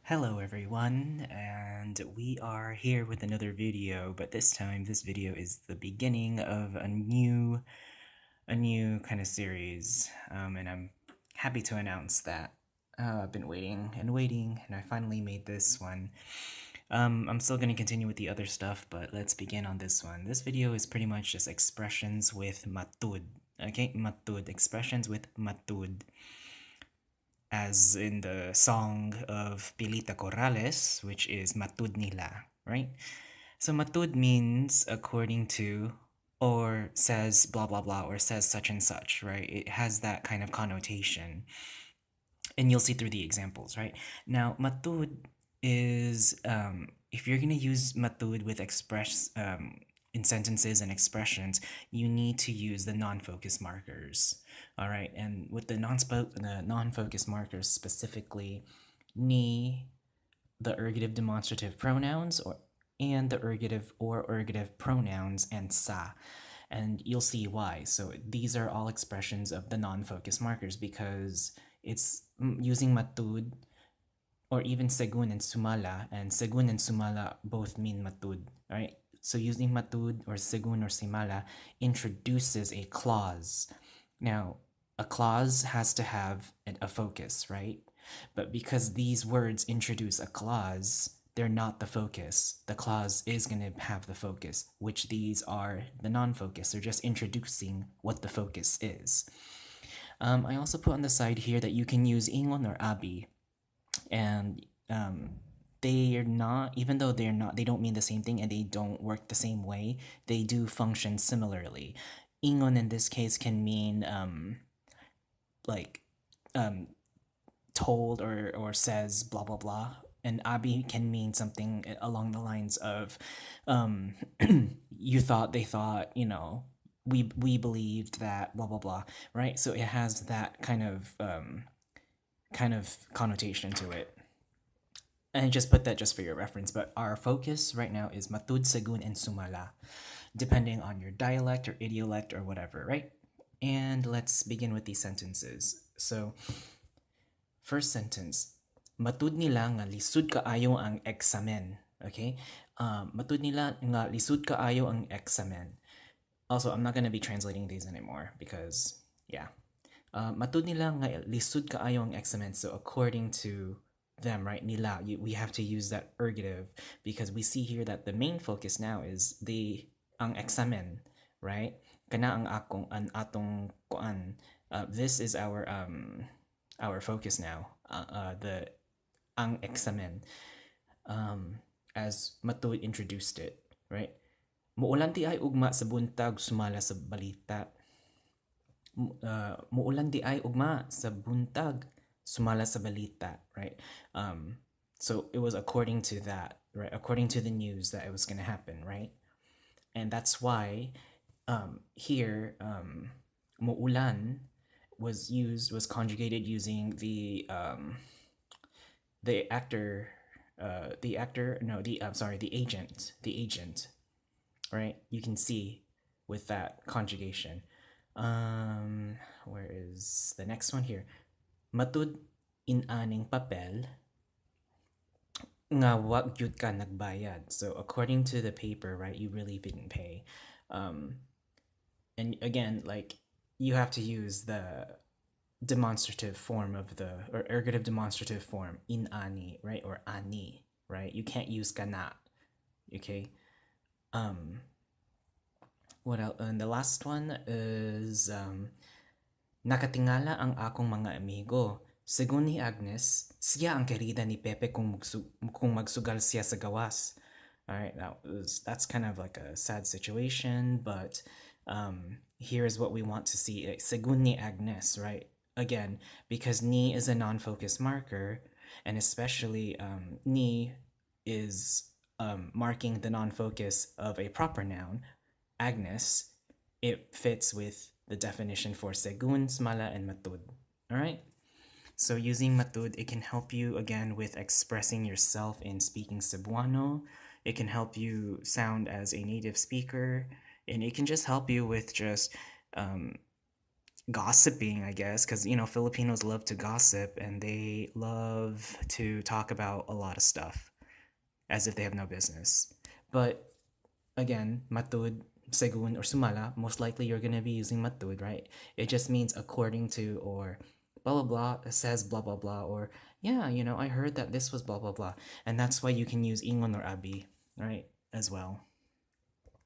Hello everyone, and we are here with another video, but this time this video is the beginning of a new kind of series, and I'm happy to announce that I've been waiting and waiting, and I finally made this one. I'm still gonna continue with the other stuff, but let's begin on this one. This video is pretty much just expressions with matud. Okay, matud, expressions with matud, as in the song of Pilita Corrales, which is Matud nila, right? So matud means according to, or says blah blah blah, or says such and such, right? It has that kind of connotation. And you'll see through the examples, right? Now, matud is, if you're gonna use matud with in sentences and expressions, you need to use the non-focus markers. All right, and with the non-focus markers specifically, ni, the ergative demonstrative pronouns, and the ergative or ergative pronouns, and sa. And you'll see why. So these are all expressions of the non-focus markers because it's using matud or even segun and sumala both mean matud, right? So using matud or segun or simala introduces a clause. Now, a clause has to have a focus, right? But because these words introduce a clause, they're not the focus. The clause is going to have the focus, which these are the non-focus. They're just introducing what the focus is. I also put on the side here that you can use ingon or abi, and they are not, even though they don't mean the same thing and they don't work the same way, they do function similarly. Ingon in this case can mean like told or says blah blah blah, and abi can mean something along the lines of you thought, they thought, we believed that blah blah blah, right? So it has that kind of connotation to it. And just put that just for your reference, but our focus right now is matud, segun, and sumala, depending on your dialect or idiolect or whatever, right? And let's begin with these sentences. So, first sentence, matud nila nga lisud kaayo ang eksamen. Okay? Matud nila nga lisud kaayo ang eksamen. Also, I'm not going to be translating these anymore because, yeah. Matud nila nga lisud kaayo ang eksamen. So, according to them, right? Nila, we have to use that ergative because we see here that the main focus now is the ang examen, right? Kana ang akong an atong kuan. This is our focus now. The ang examen, as Matud introduced it, right? Muulan di ay ugma sa buntag sumala sa balita. Muulan di ay ugma sa buntag sumala sa balita, right? So it was according to that, right? According to the news that it was going to happen, right? And that's why here muulan was conjugated using the agent, right? You can see with that conjugation. Where is the next one here? Matud in aning papel nga wag gyud ka nagbayad. So according to the paper, right, you really didn't pay. And again, like, you have to use the demonstrative form of the, or ergative demonstrative form, in ani, right, or ani, right? You can't use kana. Okay. What else? And the last one is nakatingala ang akong mga amigo. Según ni Agnes, siya ang kerida ni Pepe kung magsugal siya sa gawas. Alright, that's kind of like a sad situation, but here's what we want to see. Según ni Agnes, right? Again, because ni is a non-focus marker, and especially ni is marking the non-focus of a proper noun, Agnes, it fits with the definition for segun, smala, and matud. Alright? So using matud, it can help you again with expressing yourself in speaking Cebuano. It can help you sound as a native speaker, and it can just help you with just gossiping, I guess, because Filipinos love to gossip and they love to talk about a lot of stuff as if they have no business. But again, matud, segun, or sumala, most likely you're gonna be using matud, right? It just means according to, or blah blah blah says blah blah blah, or yeah, I heard that this was blah blah blah, and that's why you can use ingon or abi, right, as well.